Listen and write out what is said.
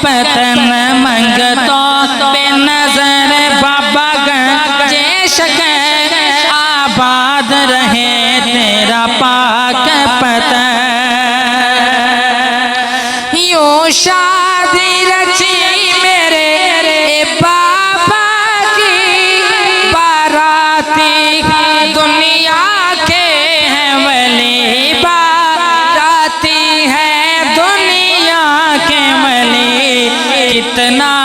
पतन मंगतो बेनजर बाबा गंजेश के आबाद रहे तेरा पाक पतन। यूं शादी रची मेरे बाबा की बाराती दुनिया के हैं वली, बाराती है दुनिया के वली। कितना